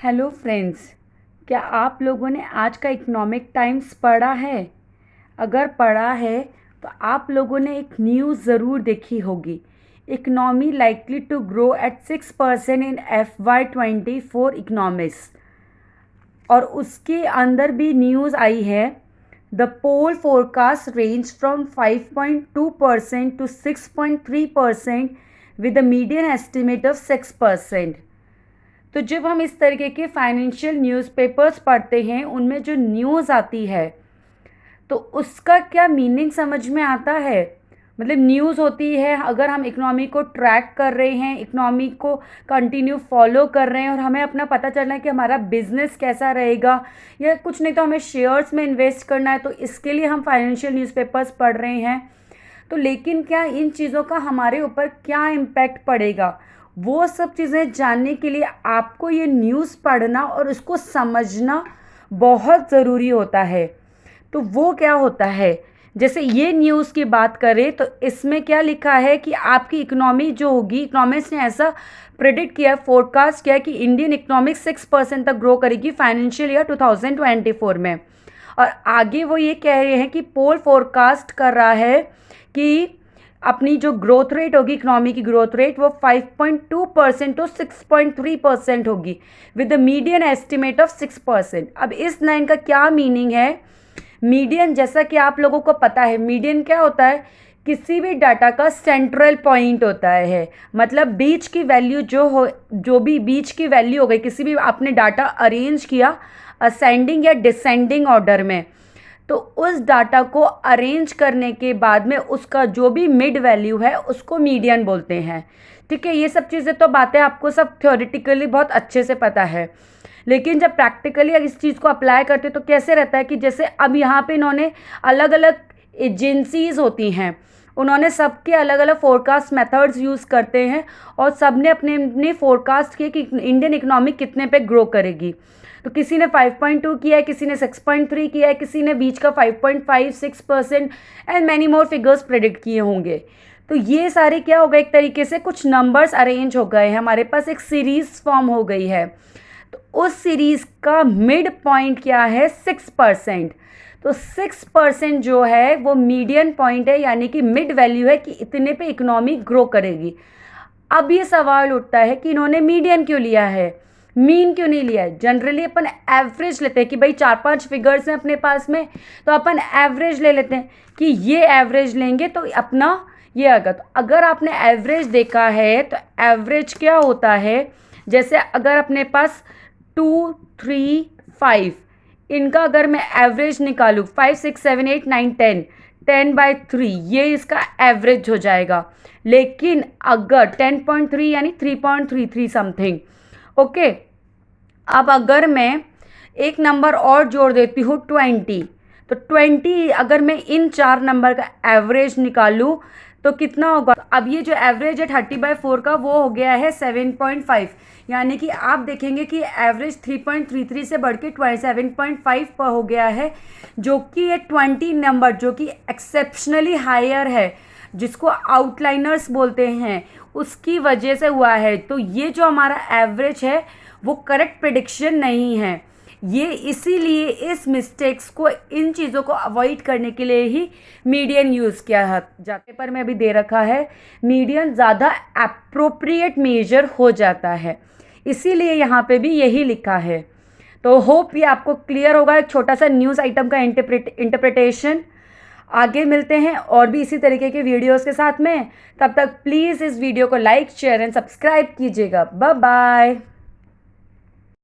Hello friends, क्या आप लोगों ने आज का इकोनॉमिक टाइम्स पढ़ा है? अगर पढ़ा है तो आप लोगों ने एक न्यूज़ ज़रूर देखी होगी। Economy likely to grow at 6% in FY24 economics. और उसके अंदर भी न्यूज़ आई है, the poll forecast range from 5.2% to 6.3% with the median estimate of 6%। तो जब हम इस तरीके के फाइनेंशियल न्यूज़पेपर्स पढ़ते हैं, उनमें जो न्यूज़ आती है तो उसका क्या मीनिंग समझ में आता है। मतलब न्यूज़ होती है, अगर हम इकनॉमी को ट्रैक कर रहे हैं, इकनॉमी को कंटिन्यू फॉलो कर रहे हैं और हमें अपना पता चलना है कि हमारा बिजनेस कैसा रहेगा, या कुछ नहीं तो हमें शेयर्स में इन्वेस्ट करना है, तो इसके लिए हम फाइनेंशियल न्यूज़पेपर्स पढ़ रहे हैं। तो लेकिन क्या इन चीज़ों का हमारे ऊपर क्या इम्पैक्ट पड़ेगा, वो सब चीज़ें जानने के लिए आपको ये न्यूज़ पढ़ना और उसको समझना बहुत ज़रूरी होता है। तो वो क्या होता है, जैसे ये न्यूज़ की बात करें तो इसमें क्या लिखा है कि आपकी इकोनॉमी जो होगी, इकोनॉमिस्ट ने ऐसा प्रेडिक्ट किया, फोरकास्ट किया कि इंडियन इकोनॉमिक 6% तक ग्रो करेगी फाइनेंशियल ईयर 2024 में। और आगे वो ये कह रहे हैं कि पोल फोरकास्ट कर रहा है कि अपनी जो ग्रोथ रेट होगी, इकोनॉमी की ग्रोथ रेट, वो 5.2% टू 6.3% होगी with the median estimate of 6%। अब इस लाइन का क्या मीनिंग है? मीडियन, जैसा कि आप लोगों को पता है, मीडियन क्या होता है? किसी भी डाटा का सेंट्रल पॉइंट होता है। मतलब बीच की वैल्यू जो भी बीच की वैल्यू हो गई, किसी भी आपने डाटा अरेंज किया असेंडिंग या डिसेंडिंग ऑर्डर में, तो उस डाटा को अरेंज करने के बाद में उसका जो भी मिड वैल्यू है उसको मीडियन बोलते हैं। ठीक है, ये सब चीज़ें तो बातें आपको सब थ्योरेटिकली बहुत अच्छे से पता है, लेकिन जब प्रैक्टिकली इस चीज़ को अप्लाई करते तो कैसे रहता है कि जैसे अब यहाँ पे इन्होंने अलग अलग एजेंसीज़ होती हैं, उन्होंने सबके अलग अलग फोरकास्ट मेथड्स यूज़ करते हैं और सब ने अपने अपने फोरकास्ट किए कि इंडियन इकोनॉमी कितने पे ग्रो करेगी। तो किसी ने 5.2 किया है, किसी ने 6.3 किया है, किसी ने बीच का 5.56% and many more figures predict किए होंगे। तो ये सारे क्या हो गए, एक तरीके से कुछ नंबर्स अरेंज हो गए हैं, हमारे पास एक सीरीज़ फॉर्म हो गई है। तो उस सीरीज़ का मिड पॉइंट क्या है? 6%। तो 6% जो है वो मीडियन पॉइंट है, यानी कि मिड वैल्यू है कि इतने पे इकोनॉमी ग्रो करेगी। अब ये सवाल उठता है कि इन्होंने मीडियन क्यों लिया है, मीन क्यों नहीं लिया है? जनरली अपन एवरेज लेते हैं कि भाई 4-5 फिगर्स हैं अपने पास में, तो अपन एवरेज ले लेते हैं कि ये एवरेज लेंगे तो अपना ये आएगा। तो अगर आपने एवरेज देखा है तो एवरेज क्या होता है, जैसे अगर अपने पास 2, 3, 5, इनका अगर मैं एवरेज निकालूँ, 5, 6, 7, 8, 9, 10/3, ये इसका एवरेज हो जाएगा। लेकिन अगर 10.3 यानी 3.33 समथिंग, ओके। अब अगर मैं एक नंबर और जोड़ देती हूँ 20, तो 20 अगर मैं इन 4 नंबर का एवरेज निकालूँ तो कितना होगा? अब ये जो एवरेज है 30/4 का, वो हो गया है 7.5, यानी कि आप देखेंगे कि एवरेज 3.33 से बढ़ के 27.5 पर हो गया है, जो कि ये 20 नंबर जो कि एक्सेप्शनली हायर है, जिसको आउटलाइनर्स बोलते हैं, उसकी वजह से हुआ है। तो ये जो हमारा एवरेज है वो करेक्ट प्रेडिक्शन नहीं है। ये इसीलिए इस मिस्टेक्स को, इन चीज़ों को अवॉइड करने के लिए ही मीडियन यूज़ किया जाते पर में अभी दे रखा है, मीडियन ज़्यादा एप्रोप्रिएट मेजर हो जाता है, इसीलिए यहाँ पे भी यही लिखा है। तो होप ये आपको क्लियर होगा, एक छोटा सा न्यूज़ आइटम का इंटरप्रिटेशन। आगे मिलते हैं और भी इसी तरीके के वीडियोस के साथ में। तब तक प्लीज़ इस वीडियो को लाइक, शेयर एंड सब्सक्राइब कीजिएगा। Bye bye.